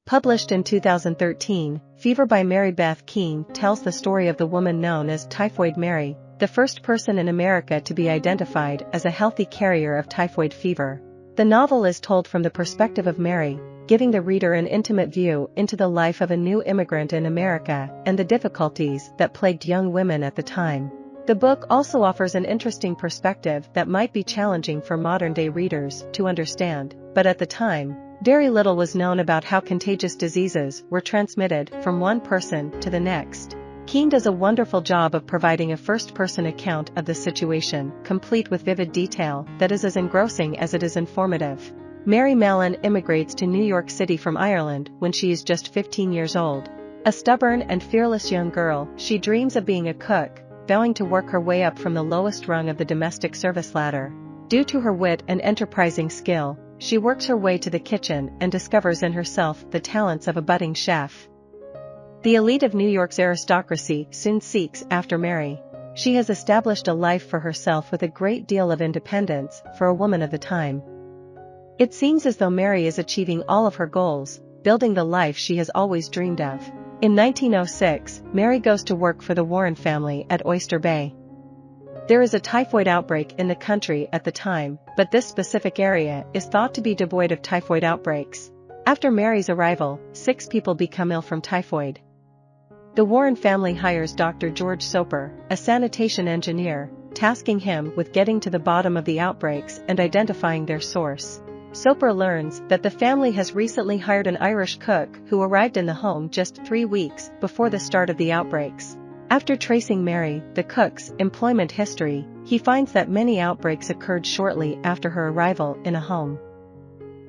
Published in 2013, Fever by Mary Beth Keane tells the story of the woman known as Typhoid Mary, the first person in America to be identified as a healthy carrier of typhoid fever. The novel is told from the perspective of Mary, giving the reader an intimate view into the life of a new immigrant in America and the difficulties that plagued young women at the time. The book also offers an interesting perspective that might be challenging for modern-day readers to understand, but at the time, very little was known about how contagious diseases were transmitted from one person to the next. Keane does a wonderful job of providing a first-person account of the situation, complete with vivid detail that is as engrossing as it is informative. Mary Mallon immigrates to New York City from Ireland when she is just 15 years old. A stubborn and fearless young girl, she dreams of being a cook, vowing to work her way up from the lowest rung of the domestic service ladder. Due to her wit and enterprising skill, she works her way to the kitchen and discovers in herself the talents of a budding chef. The elite of New York's aristocracy soon seeks after Mary. She has established a life for herself with a great deal of independence for a woman of the time. It seems as though Mary is achieving all of her goals, building the life she has always dreamed of. In 1906, Mary goes to work for the Warren family at Oyster Bay. There is a typhoid outbreak in the country at the time, but this specific area is thought to be devoid of typhoid outbreaks. After Mary's arrival, 6 people become ill from typhoid. The Warren family hires Dr. George Soper, a sanitation engineer, tasking him with getting to the bottom of the outbreaks and identifying their source. Soper learns that the family has recently hired an Irish cook who arrived in the home just 3 weeks before the start of the outbreaks. After tracing Mary, the cook's, employment history, he finds that many outbreaks occurred shortly after her arrival in a home.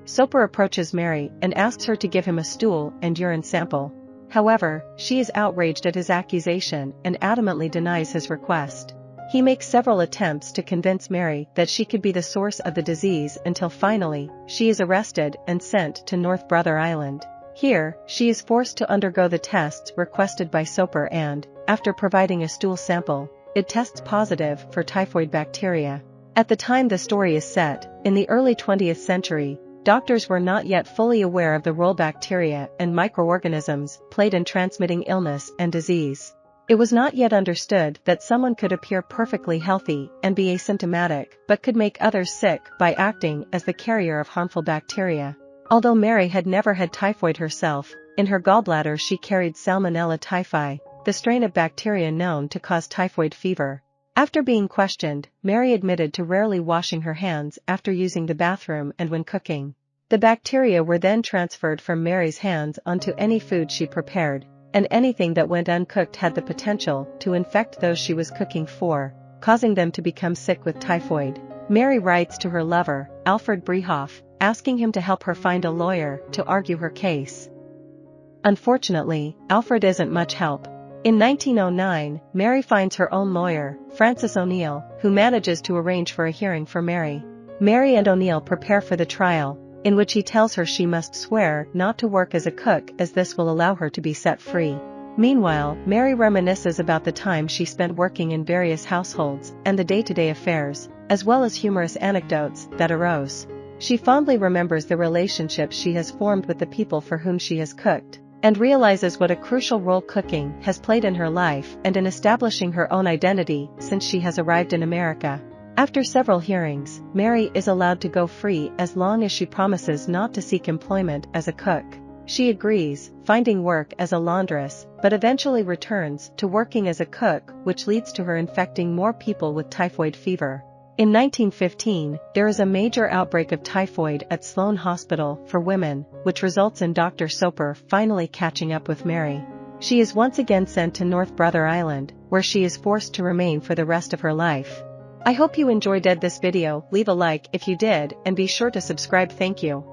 Soper approaches Mary and asks her to give him a stool and urine sample. However, she is outraged at his accusation and adamantly denies his request. He makes several attempts to convince Mary that she could be the source of the disease until finally, she is arrested and sent to North Brother Island. Here, she is forced to undergo the tests requested by Soper and, after providing a stool sample, it tests positive for typhoid bacteria. At the time the story is set, in the early 20th century, doctors were not yet fully aware of the role bacteria and microorganisms played in transmitting illness and disease. It was not yet understood that someone could appear perfectly healthy and be asymptomatic but could make others sick by acting as the carrier of harmful bacteria. Although Mary had never had typhoid herself, in her gallbladder she carried Salmonella typhi, the strain of bacteria known to cause typhoid fever. After being questioned, Mary admitted to rarely washing her hands after using the bathroom and when cooking. The bacteria were then transferred from Mary's hands onto any food she prepared, and anything that went uncooked had the potential to infect those she was cooking for, causing them to become sick with typhoid. Mary writes to her lover, Alfred Brehoff, asking him to help her find a lawyer to argue her case. Unfortunately, Alfred isn't much help. In 1909, Mary finds her own lawyer, Francis O'Neill, who manages to arrange for a hearing for Mary. Mary and O'Neill prepare for the trial, in which he tells her she must swear not to work as a cook as this will allow her to be set free. Meanwhile, Mary reminisces about the time she spent working in various households and the day-to-day affairs, as well as humorous anecdotes that arose. She fondly remembers the relationships she has formed with the people for whom she has cooked, and realizes what a crucial role cooking has played in her life and in establishing her own identity since she has arrived in America. After several hearings, Mary is allowed to go free as long as she promises not to seek employment as a cook. She agrees, finding work as a laundress, but eventually returns to working as a cook, which leads to her infecting more people with typhoid fever. In 1915, there is a major outbreak of typhoid at Sloan Hospital for women, which results in Dr. Soper finally catching up with Mary. She is once again sent to North Brother Island, where she is forced to remain for the rest of her life. I hope you enjoyed this video. Leave a like if you did and be sure to subscribe. Thank you.